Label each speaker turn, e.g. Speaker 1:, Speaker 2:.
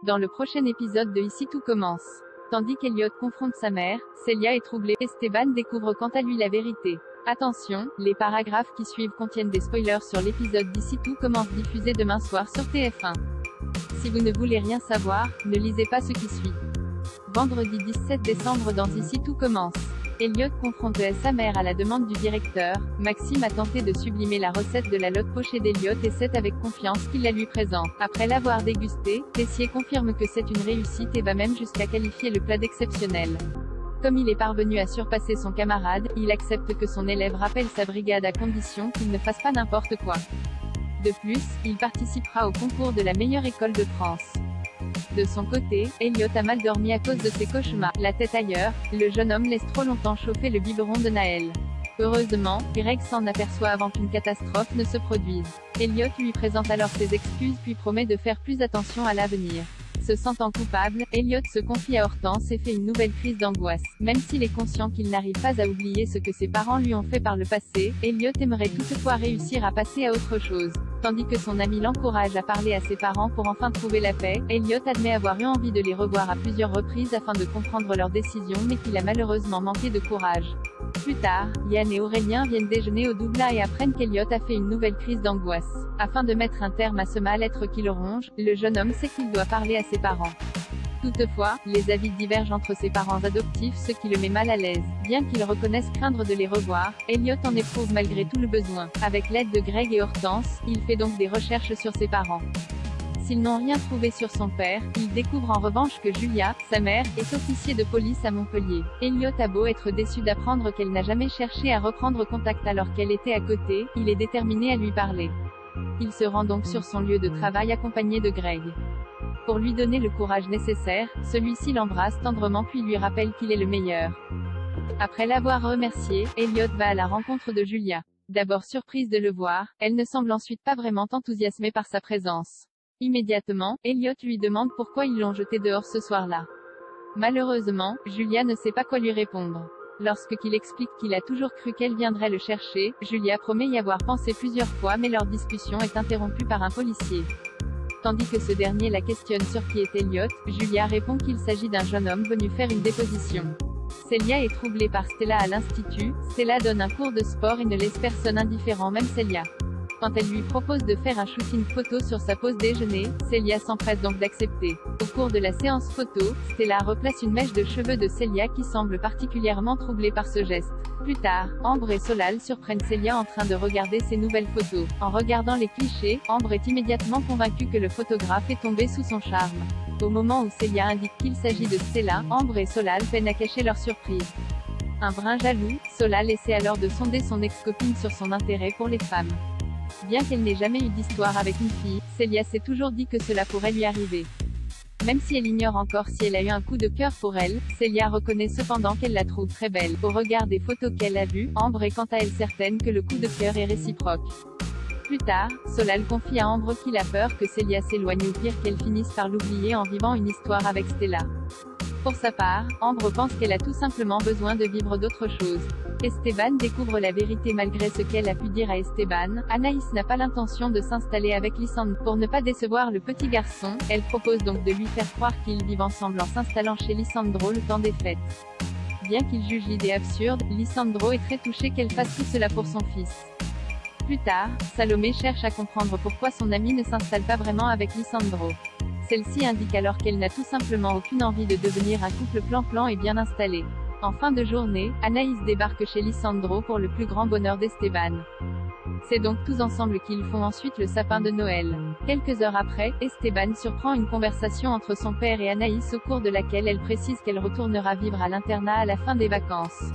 Speaker 1: Dans le prochain épisode de Ici tout commence. Tandis qu'Elliot confronte sa mère, Celia est troublée, Esteban découvre quant à lui la vérité. Attention, les paragraphes qui suivent contiennent des spoilers sur l'épisode d'Ici tout commence diffusé demain soir sur TF1. Si vous ne voulez rien savoir, ne lisez pas ce qui suit. Vendredi 17 décembre dans Ici tout commence. Elliot confronte sa mère à la demande du directeur. Maxime a tenté de sublimer la recette de la lotte pochée d'Elliot et c'est avec confiance qu'il la lui présente. Après l'avoir dégustée, Tessier confirme que c'est une réussite et va même jusqu'à qualifier le plat d'exceptionnel. Comme il est parvenu à surpasser son camarade, il accepte que son élève rappelle sa brigade à condition qu'il ne fasse pas n'importe quoi. De plus, il participera au concours de la meilleure école de France. De son côté, Elliot a mal dormi à cause de ses cauchemars. La tête ailleurs, le jeune homme laisse trop longtemps chauffer le biberon de Naël. Heureusement, Greg s'en aperçoit avant qu'une catastrophe ne se produise. Elliot lui présente alors ses excuses puis promet de faire plus attention à l'avenir. Se sentant coupable, Elliot se confie à Hortense et fait une nouvelle crise d'angoisse. Même s'il est conscient qu'il n'arrive pas à oublier ce que ses parents lui ont fait par le passé, Elliot aimerait toutefois réussir à passer à autre chose. Tandis que son ami l'encourage à parler à ses parents pour enfin trouver la paix, Elliot admet avoir eu envie de les revoir à plusieurs reprises afin de comprendre leurs décisions mais qu'il a malheureusement manqué de courage. Plus tard, Yann et Aurélien viennent déjeuner au Doubla et apprennent qu'Elliot a fait une nouvelle crise d'angoisse. Afin de mettre un terme à ce mal-être qui le ronge, le jeune homme sait qu'il doit parler à ses parents. Toutefois, les avis divergent entre ses parents adoptifs ce qui le met mal à l'aise. Bien qu'il reconnaisse craindre de les revoir, Elliot en éprouve malgré tout le besoin. Avec l'aide de Greg et Hortense, il fait donc des recherches sur ses parents. S'ils n'ont rien trouvé sur son père, il découvre en revanche que Julia, sa mère, est officier de police à Montpellier. Elliot a beau être déçu d'apprendre qu'elle n'a jamais cherché à reprendre contact alors qu'elle était à côté, il est déterminé à lui parler. Il se rend donc sur son lieu de travail accompagné de Greg. Pour lui donner le courage nécessaire, celui-ci l'embrasse tendrement puis lui rappelle qu'il est le meilleur. Après l'avoir remercié, Elliot va à la rencontre de Julia. D'abord surprise de le voir, elle ne semble ensuite pas vraiment enthousiasmée par sa présence. Immédiatement, Elliot lui demande pourquoi ils l'ont jeté dehors ce soir-là. Malheureusement, Julia ne sait pas quoi lui répondre. Lorsqu'il explique qu'il a toujours cru qu'elle viendrait le chercher, Julia promet y avoir pensé plusieurs fois mais leur discussion est interrompue par un policier. Tandis que ce dernier la questionne sur qui est Elliot, Julia répond qu'il s'agit d'un jeune homme venu faire une déposition. Celia est troublée par Stella à l'institut. Stella donne un cours de sport et ne laisse personne indifférent, même Celia. Quand elle lui propose de faire un shooting photo sur sa pause déjeuner, Celia s'empresse donc d'accepter. Au cours de la séance photo, Stella replace une mèche de cheveux de Celia qui semble particulièrement troublée par ce geste. Plus tard, Ambre et Solal surprennent Celia en train de regarder ses nouvelles photos. En regardant les clichés, Ambre est immédiatement convaincue que le photographe est tombé sous son charme. Au moment où Celia indique qu'il s'agit de Stella, Ambre et Solal peinent à cacher leur surprise. Un brin jaloux, Solal essaie alors de sonder son ex-copine sur son intérêt pour les femmes. Bien qu'elle n'ait jamais eu d'histoire avec une fille, Celia s'est toujours dit que cela pourrait lui arriver. Même si elle ignore encore si elle a eu un coup de cœur pour elle, Celia reconnaît cependant qu'elle la trouve très belle. Au regard des photos qu'elle a vues, Ambre est quant à elle certaine que le coup de cœur est réciproque. Plus tard, Solal confie à Ambre qu'il a peur que Celia s'éloigne ou pire qu'elle finisse par l'oublier en vivant une histoire avec Stella. Pour sa part, Ambre pense qu'elle a tout simplement besoin de vivre d'autres choses. Esteban découvre la vérité malgré ce qu'elle a pu dire à Esteban. Anaïs n'a pas l'intention de s'installer avec Lisandro. Pour ne pas décevoir le petit garçon, elle propose donc de lui faire croire qu'ils vivent ensemble en s'installant chez Lisandro le temps des fêtes. Bien qu'il juge l'idée absurde, Lisandro est très touché qu'elle fasse tout cela pour son fils. Plus tard, Salomé cherche à comprendre pourquoi son amie ne s'installe pas vraiment avec Lisandro. Celle-ci indique alors qu'elle n'a tout simplement aucune envie de devenir un couple plan-plan et bien installé. En fin de journée, Anaïs débarque chez Lisandro pour le plus grand bonheur d'Esteban. C'est donc tous ensemble qu'ils font ensuite le sapin de Noël. Quelques heures après, Esteban surprend une conversation entre son père et Anaïs au cours de laquelle elle précise qu'elle retournera vivre à l'internat à la fin des vacances.